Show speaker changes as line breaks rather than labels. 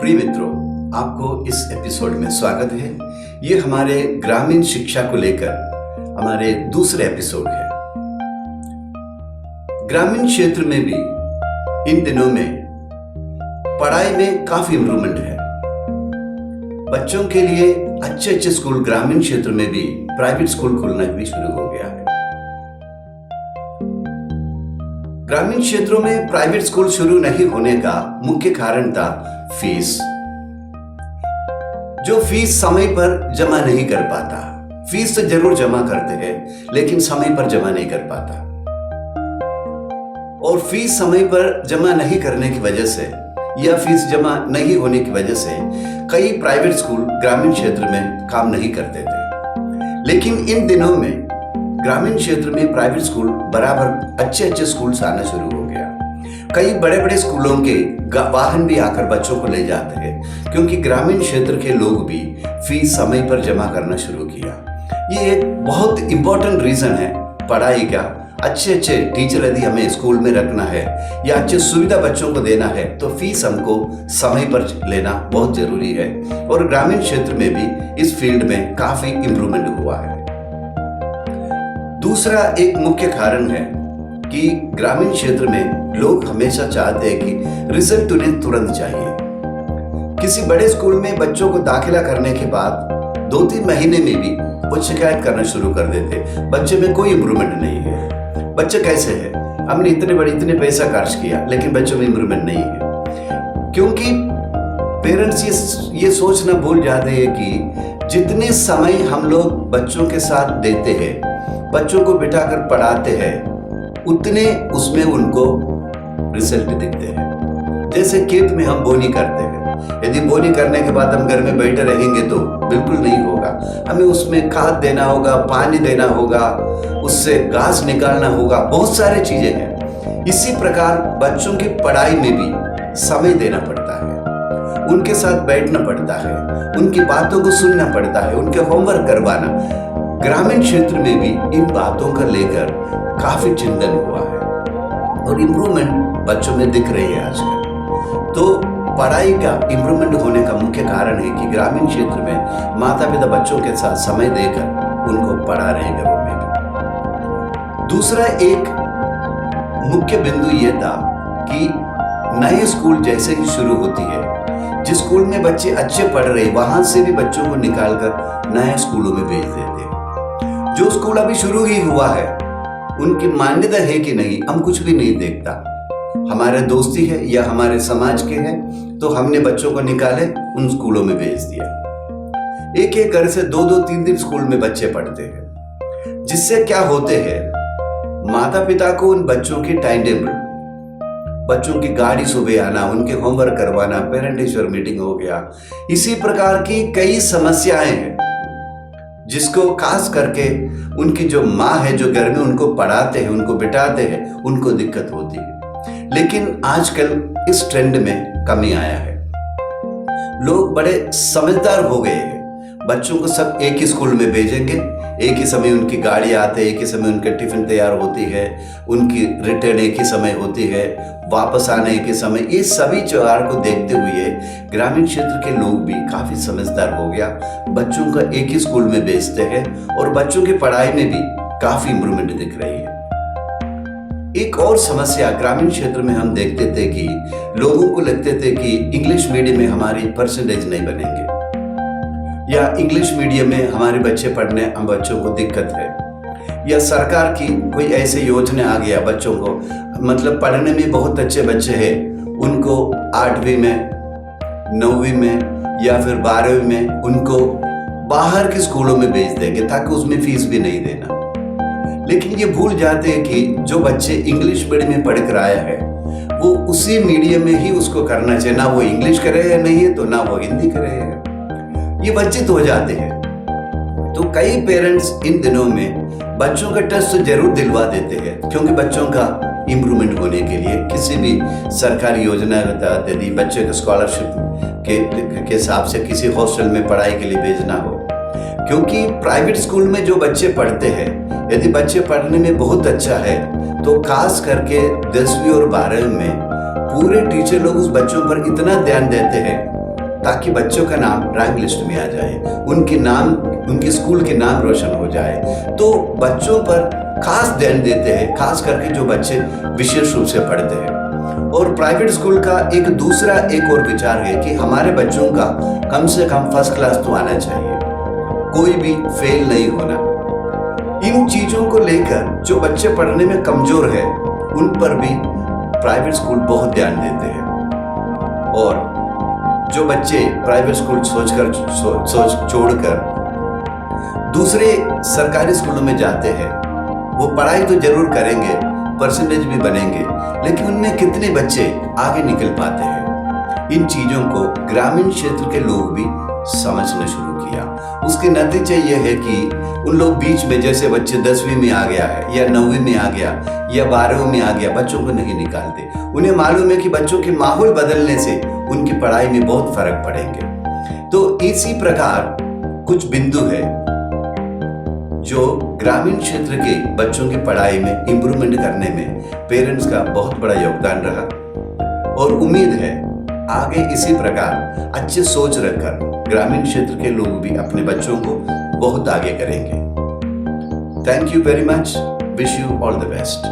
प्रिय मित्रों, आपको इस एपिसोड में स्वागत है। ये हमारे ग्रामीण शिक्षा को लेकर हमारे दूसरे एपिसोड है। ग्रामीण क्षेत्र में भी इन दिनों में पढ़ाई में काफी इम्प्रूवमेंट है। बच्चों के लिए अच्छे अच्छे स्कूल ग्रामीण क्षेत्र में भी प्राइवेट स्कूल खुलना भी शुरू हो गया है। ग्रामीण क्षेत्रों में प्राइवेट स्कूल शुरू नहीं होने का मुख्य कारण था फीस। जो फीस समय पर जमा नहीं कर पाता, फीस तो जरूर जमा करते हैं लेकिन समय पर जमा नहीं कर पाता, और फीस समय पर जमा नहीं करने की वजह से या फीस जमा नहीं होने की वजह से कई प्राइवेट स्कूल ग्रामीण क्षेत्र में काम नहीं करते थे। लेकिन इन दिनों में ग्रामीण क्षेत्र में प्राइवेट स्कूल बराबर अच्छे अच्छे स्कूल्स आना शुरू हो गया। कई बड़े बड़े स्कूलों के वाहन भी आकर बच्चों को ले जाते हैं, क्योंकि ग्रामीण क्षेत्र के लोग भी फीस समय पर जमा करना शुरू किया। ये एक बहुत इंपॉर्टेंट रीजन है पढ़ाई का। अच्छे अच्छे टीचर यदि हमें स्कूल में रखना है या अच्छी सुविधा बच्चों को देना है तो फीस हमको समय पर लेना बहुत जरूरी है, और ग्रामीण क्षेत्र में भी इस फील्ड में काफी इम्प्रूवमेंट हुआ है। दूसरा एक मुख्य कारण है कि ग्रामीण क्षेत्र में लोग हमेशा चाहते हैं कि रिजल्ट उन्हें तुरंत चाहिए। किसी बड़े स्कूल में बच्चों को दाखिला करने के बाद 2-3 महीने में भी वो शिकायत करना शुरू कर देते, बच्चे में कोई इम्प्रूवमेंट नहीं है, बच्चे कैसे है, हमने इतने पैसा खर्च किया लेकिन बच्चों में इम्प्रूवमेंट नहीं है। क्योंकि पेरेंट्स ये सोचना भूल जाते हैं कि जितने समय हम लोग बच्चों के साथ देते हैं, बच्चों को बिठाकर पढ़ाते हैं, उतने उसमें उनको रिजल्ट दिखते हैं। जैसे खेत में हम बोनी करते हैं, यदि बोनी करने के बाद हम घर में बैठे रहेंगे तो बिल्कुल नहीं होगा। हमें उसमें खाद देना होगा, पानी देना होगा, उससे घास निकालना होगा, बहुत सारी चीजें हैं। इसी प्रकार बच्चों की पढ़ाई में भी समय देना पड़ता है, उनके साथ बैठना पड़ता है, उनकी बातों को सुनना पड़ता है, उनके होमवर्क करवाना। ग्रामीण क्षेत्र में भी इन बातों का लेकर काफी चिंतन हुआ है और इम्प्रूवमेंट बच्चों में दिख रही है आजकल। तो पढ़ाई का इम्प्रूवमेंट होने का मुख्य कारण है कि ग्रामीण क्षेत्र में माता पिता बच्चों के साथ समय देकर उनको पढ़ा रहे हैं घरों में भी। दूसरा एक मुख्य बिंदु यह था कि नए स्कूल जैसे ही शुरू होती है, जिस स्कूल में बच्चे अच्छे पढ़ रहे वहां से भी बच्चों को निकालकर नए स्कूलों में भेज देते हैं। जो स्कूल अभी शुरू ही हुआ है उनकी मान्यता है कि नहीं, हम कुछ भी नहीं देखता, हमारे दोस्ती है या हमारे समाज के है, तो हमने बच्चों को निकाले उन स्कूलों में भेज दिया। एक एक घर से 2-2, 3-3 स्कूल में बच्चे पढ़ते हैं, जिससे क्या होते हैं, माता पिता को उन बच्चों की टाइम टेबल, बच्चों की गाड़ी सुबह आना, उनके होमवर्क करवाना, पेरेंट टीचर मीटिंग हो गया, इसी प्रकार की कई समस्याएं हैं जिसको खास करके उनकी जो माँ है, जो घर में उनको पढ़ाते हैं, उनको बिठाते हैं, उनको दिक्कत होती है। लेकिन आजकल इस ट्रेंड में कमी आया है, लोग बड़े समझदार हो गए हैं। बच्चों को सब एक ही स्कूल में भेजेंगे, एक ही समय उनकी गाड़ी आते, एक ही समय उनके टिफिन तैयार होती है, उनकी रिटर्न एक ही समय होती है, वापस आने एक ही समय। ये सभी त्योहार को देखते हुए ग्रामीण क्षेत्र के लोग भी काफी समझदार हो गया, बच्चों को एक ही स्कूल में भेजते हैं और बच्चों की पढ़ाई में भी काफी इम्प्रूवमेंट दिख रही है। एक और समस्या ग्रामीण क्षेत्र में हम देखते थे कि लोगों को लगते थे कि इंग्लिश मीडियम में हमारी परसेंटेज नहीं बनेंगे, या इंग्लिश मीडियम में हमारे बच्चे पढ़ने, हम बच्चों को दिक्कत है, या सरकार की कोई ऐसे योजना आ गया बच्चों को, मतलब पढ़ने में बहुत अच्छे बच्चे हैं, उनको 8वीं में, 9वीं में या फिर 12वीं में उनको बाहर के स्कूलों में भेज देंगे ताकि उसमें फीस भी नहीं देना। लेकिन ये भूल जाते हैं कि जो बच्चे इंग्लिश मीडियम में पढ़ कर आया है वो उसी मीडियम में ही उसको करना चाहिए, ना वो इंग्लिश करे या नहीं है तो ना वो हिंदी करे, ये वंचित हो जाते हैं। तो कई पेरेंट्स इन दिनों में बच्चों का टेस्ट जरूर दिलवा देते हैं, क्योंकि बच्चों का इम्प्रूवमेंट होने के लिए किसी भी सरकारी योजना के तहत यदि बच्चे को स्कॉलरशिप के हिसाब से किसी हॉस्टल में पढ़ाई के लिए भेजना हो, क्योंकि प्राइवेट स्कूल में जो बच्चे पढ़ते हैं, यदि बच्चे पढ़ने में बहुत अच्छा है तो खास करके 10वीं और 12वीं में पूरे टीचर लोग उस बच्चों पर इतना ध्यान देते हैं ताकि बच्चों का नाम रैंक लिस्ट में आ जाए, उनके स्कूल के नाम रोशन हो जाए। तो बच्चों पर खास ध्यान देते हैं, खास करके जो बच्चे विशेष रूप से पढ़ते हैं। और प्राइवेट स्कूल का एक और विचार है कि हमारे बच्चों का कम से कम फर्स्ट क्लास तो आना चाहिए, कोई भी फेल नहीं होना। इन चीजों को लेकर जो बच्चे पढ़ने में कमजोर है, उन पर भी प्राइवेट स्कूल बहुत ध्यान देते हैं। और जो बच्चे प्राइवेट स्कूल छोड़कर दूसरे सरकारी स्कूलों में जाते हैं, वो पढ़ाई तो जरूर करेंगे, परसेंटेज भी बनेंगे, लेकिन उनमें कितने बच्चे आगे निकल पाते हैं, इन चीजों को ग्रामीण क्षेत्र के लोग भी समझना शुरू किया। उसके नतीजे ये है कि उन लोग बीच में, जैसे बच्चे 10वीं में आ गया है या 9वीं में आ गया या 12वीं में आ गया, बच्चों को नहीं निकालते। उन्हें मालूम है कि बच्चों के माहौल बदलने से उनकी पढ़ाई में बहुत फर्क पड़ेंगे। तो इसी प्रकार कुछ बिंदु है जो ग्रामीण क्षेत्र के बच्चों की पढ़ाई में इंप्रूवमेंट करने में पेरेंट्स का बहुत बड़ा योगदान रहा। और उम्मीद है आगे इसी प्रकार अच्छे सोच रखकर ग्रामीण क्षेत्र के लोग भी अपने बच्चों को बहुत आगे करेंगे। Thank you very much, wish you all the best.